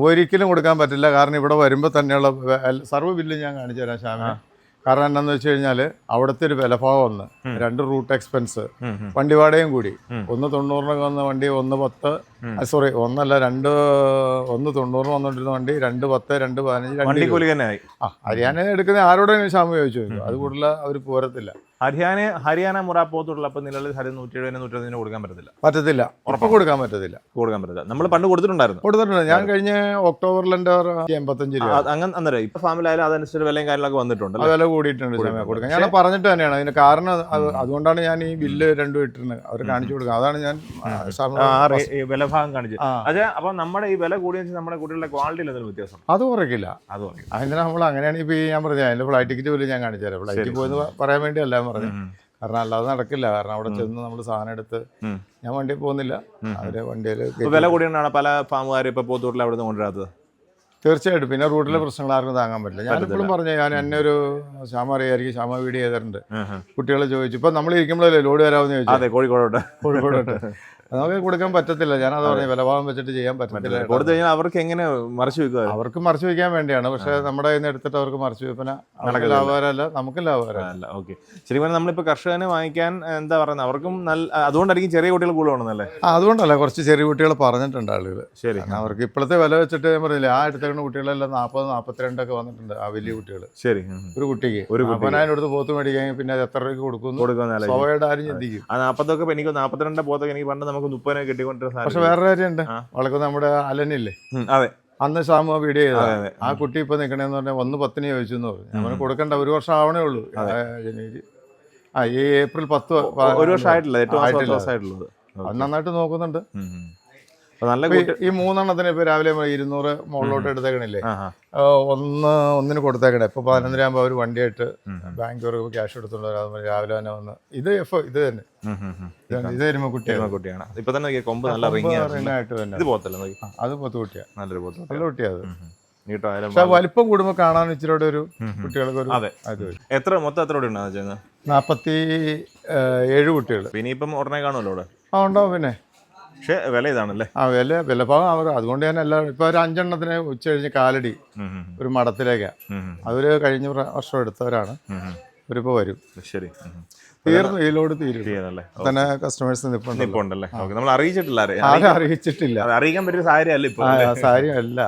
ഒരിക്കലും കൊടുക്കാൻ പറ്റില്ല. കാരണം ഇവിടെ വരുമ്പോൾ തന്നെയുള്ള സർവ്വ ബില്ല് ഞാൻ കാണിച്ചു തരാം ശ്യാമിന്. കാരണം എന്താണെന്ന് വെച്ച് കഴിഞ്ഞാൽ അവിടുത്തെ ഒരു വിലഭാവം ഒന്ന്, 2 റൂട്ട് എക്സ്പെൻസ്, വണ്ടി വാടകയും കൂടി. 1.90 വന്ന വണ്ടി 1.10, സോറി 1 90 വന്നോണ്ടിരുന്ന വണ്ടി 2.10, 2.15. ഹരിയാന എടുക്കുന്ന ആരോടെങ്കിലും ശ്യാമ ചോദിച്ചു, അത് കൂടുതൽ അവർ പോരത്തില്ല. ഹരിയാന മുറ പോത്തുള്ളപ്പോൾ നിലവിൽ 170 120 കൊടുക്കാൻ പറ്റത്തില്ല. ഉറപ്പ് കൊടുക്കാൻ പറ്റത്തില്ല. നമ്മൾ പണ്ട് കൊടുത്തിട്ടുണ്ട്. ഞാൻ കഴിഞ്ഞ ഒക്ടോബറിൽ എൻ്റെ 85 രൂപ അങ്ങനെ. അന്നേരം ഇപ്പൊ ഫാമിലായാലും അതനുസരിച്ച് വിലയും കാര്യങ്ങളൊക്കെ വന്നിട്ടുണ്ട്, വില കൂടിയിട്ടുണ്ട്. കൊടുക്കാൻ ഞാൻ പറഞ്ഞിട്ട് തന്നെയാണ് അതിന് കാരണം. അതുകൊണ്ടാണ് ഞാൻ ഈ ബില്ല് രണ്ടും ഇട്ടിരുന്നത് അവർ കാണിച്ചു കൊടുക്കുക. അതാണ് ഞാൻ വിലഭാഗം കാണിച്ചത്. അതെ. അപ്പൊ നമ്മുടെ ഈ വില കൂടിയ നമ്മുടെ കുട്ടികളുടെ ക്വാളിറ്റിയിൽ എന്തെങ്കിലും വ്യത്യാസം? അത് കുറയ്ക്കില്ല. അതിന് നമ്മൾ അങ്ങനെയാണ്. ഇപ്പൊ ഞാൻ പറഞ്ഞത് അതിന്റെ ഫ്ലൈറ്റ് ടിക്കറ്റ് പോലും ഞാൻ കാണിച്ചു തരാം. ഫ്ലൈറ്റിൽ പോയെന്ന് പറയാൻ വേണ്ടിയല്ല പറഞ്ഞു. കാരണം അല്ലാതെ നടക്കില്ല. കാരണം അവിടെ ചെന്ന് നമ്മൾ സാധനം എടുത്ത് ഞാൻ വണ്ടിയിൽ പോകുന്നില്ല. അവര് വണ്ടിയിൽ വില കൂടിയാണ് പല ഫാമുകാർ ഇപ്പൊ പോത്തൂരിൽ അവിടെ നിന്ന് കൊണ്ടുവരാത്തത്. തീർച്ചയായിട്ടും. പിന്നെ റൂട്ടിലെ പ്രശ്നങ്ങൾ ആർക്കും താങ്ങാൻ പറ്റില്ല. ഞാനിപ്പോഴും പറഞ്ഞു, ഞാൻ എന്നെ ഒരു ശ്യാമ അറിയായിരിക്കും, ശ്യാമ വീഡിയോ ചെയ്തിട്ടുണ്ട്. കുട്ടികൾ ചോദിച്ചു, ഇപ്പൊ നമ്മൾ ഇരിക്കുമ്പോഴല്ലേ ലോഡ് വരാമെന്ന് ചോദിച്ചു. കോഴിക്കോടോട്ട് നമുക്ക് കൊടുക്കാൻ പറ്റത്തില്ല. ഞാനത് പറഞ്ഞു, വിലഭാവം വെച്ചിട്ട് ചെയ്യാൻ പറ്റത്തില്ല. കൊടുത്തു കഴിഞ്ഞാൽ അവർക്ക് എങ്ങനെ മറച്ചു വെക്കുക? അവർക്ക് മറച്ചു വെക്കാൻ വേണ്ടിയാണ്. പക്ഷെ നമ്മുടെ കയ്യിൽ നിന്ന് എടുത്തിട്ട് അവർക്ക് മറച്ചു വെപ്പന ലാഭകരമല്ല, നമുക്കും ലാഭകരമല്ല. ഓക്കെ. ശരിക്കും നമ്മളിപ്പോൾ കർഷകനെ വാങ്ങിക്കാൻ എന്താ പറയുന്നത്, അവർക്കും നല്ല, അതുകൊണ്ടായിരിക്കും ചെറിയ കുട്ടികൾ കൂടുതലാണെന്നല്ലേ? അതുകൊണ്ടല്ല, കുറച്ച് ചെറിയ കുട്ടികൾ പറഞ്ഞിട്ടുണ്ട് ആളുകൾ. ശരി. അവർക്ക് ഇപ്പോഴത്തെ വില വെച്ചിട്ട് ഞാൻ പറഞ്ഞില്ല, ആ എടുത്തേക്കുന്ന കുട്ടികളെല്ലാം 40 42 വന്നിട്ടുണ്ട്. ആ വലിയ കുട്ടികൾ. ശരി. ഒരു കുട്ടിക്ക് 40,000 എടുത്ത് പോത്ത് മേടിക്കാൻ പിന്നെ അത് എത്ര രൂപയ്ക്ക് കൊടുക്കുന്നു സ്വാഭാവികമായിട്ട് ആരും ചിന്തിക്കും. ആ 40 എനിക്ക് 42 പോത്തൊക്കെ എനിക്ക് പണ്ട് 30 കിട്ടിക്കൊണ്ടിരുന്ന. പക്ഷെ വേറെ കാര്യമുണ്ട്. വളരെ നമ്മുടെ അലനില്ലേ, അതെ, അന്ന് ശ്യാമ വീഡിയോ ചെയ്ത ആ കുട്ടി ഇപ്പൊ നിക്കണേന്ന് പറഞ്ഞാൽ 1.10 ചോദിച്ചു എന്ന് പറഞ്ഞു. നമ്മൾ കൊടുക്കണ്ട, 1 വർഷം ആവണേ ഉള്ളൂ. ജനുവരി ഈ ഏപ്രിൽ 10 1 വർഷം ആയിട്ടില്ല. അത് നന്നായിട്ട് നോക്കുന്നുണ്ട്. ഈ 3 എണ്ണത്തിന് ഇപ്പൊ രാവിലെ 200 മുകളിലോട്ട് എടുത്തേക്കണില്ലേ, ഒന്നിന് കൊടുത്തേക്കണേ. ഇപ്പൊ 11 ആകുമ്പോൾ അവർ വണ്ടിയായിട്ട് ബാങ്ക് ക്യാഷ് എടുത്തോണ്ട് വരാം. രാവിലെ തന്നെ വന്ന് ഇത് തന്നെ ഇത് എരുമക്കുട്ടിയാണ്. ഇപ്പൊ തന്നെ കൊമ്പ് നല്ല റിങ്ങായിട്ട് തന്നെ. അത് പോത്തുകുട്ടിയാണ്, നല്ല കുട്ടിയാണ്. പക്ഷെ വലിപ്പം കൂടുമ്പോ കാണാൻ ഇച്ചിരി ഒരു കുട്ടികൾക്ക് മൊത്തം എത്ര ഉണ്ടാകുന്നത്? 47 കുട്ടികൾ. ഇനിയിപ്പം ഉടനെ കാണുമല്ലോ അവിടെ? ഉണ്ടാവും. പിന്നെ പക്ഷേ വില ഇതാണല്ലേ? വിലഭാഗം അവർ. അതുകൊണ്ട് ഞാൻ എല്ലാം ഇപ്പൊ ഒരു 5 എണ്ണത്തിന് ഉച്ച കഴിഞ്ഞ് കാലടി ഒരു മഠത്തിലേക്കാണ്. അവര് കഴിഞ്ഞ വർഷം എടുത്തവരാണ്. ഇവരിപ്പോ വരും. ശരി. തീർന്നു, ഈ ലോഡ് തീരും തന്നെ. കസ്റ്റമേഴ്സ് നിപ്പുണ്ടല്ലേ? നമ്മൾ അറിയിച്ചിട്ടില്ല. അറിയിച്ചിട്ടില്ല. അറിയിക്കാൻ പറ്റിയ സാഹചര്യം അല്ല ഇപ്പൊ. സാഹചര്യം അല്ല.